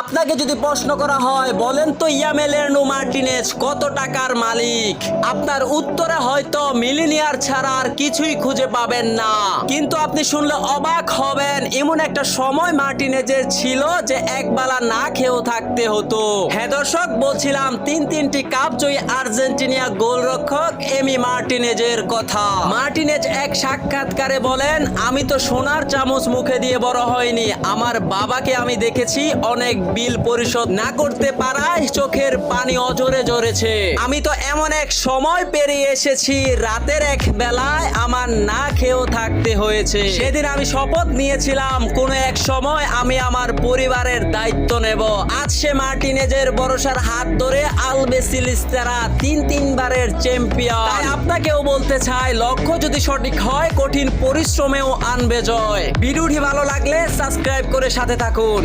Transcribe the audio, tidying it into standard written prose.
আপনাকে যদি প্রশ্ন করা হয় বলেন তো এমিলিয়ানো মার্টিনেজ কত টাকার মালিক, আপনার উত্তরে হয়তো মিলিনিয়ার ছাড়া আর কিছুই খুঁজে পাবেন না। কিন্তু আপনি শুনলে অবাক হবেন, এমন একটা সময় মার্টিনেজের ছিল যে একবেলা না খেয়েও থাকতে হতো। হ্যাঁ দর্শক, বলছিলাম তিনটি কাপ জয়ী আর্জেন্টিনা গোলরক্ষক এমি মার্টিনেজের কথা। মার্টিনেজ এক সাক্ষাৎকারে বলেন, আমি তো সোনার চামচ মুখে দিয়ে বড় হয়নি, আমার বাবাকে আমি দেখেছি অনেক বিল পরিশোধ না করতে পারায় চোখের পানি অঝরে ঝরেছে। আমি তো এমন এক সময় পেরিয়ে এসেছি রাতের এক বেলায় আমার না খেয়েও থাকতে হয়েছে। সেদিন আমি শপথ নিয়েছিলাম কোনো এক সময় আমি আমার পরিবারের দায়িত্ব নেব। আজ সে মার্টিনেজের ভরসার হাত ধরে আলবিসেলেস্তারা তিনবারের চ্যাম্পিয়ন। তাই আপনাকেও বলতে চাই, লক্ষ্য যদি সঠিক হয় কঠিন পরিশ্রমেও আনবে জয়। ভিডিওটি ভালো লাগলে সাবস্ক্রাইব করে সাথে থাকুন।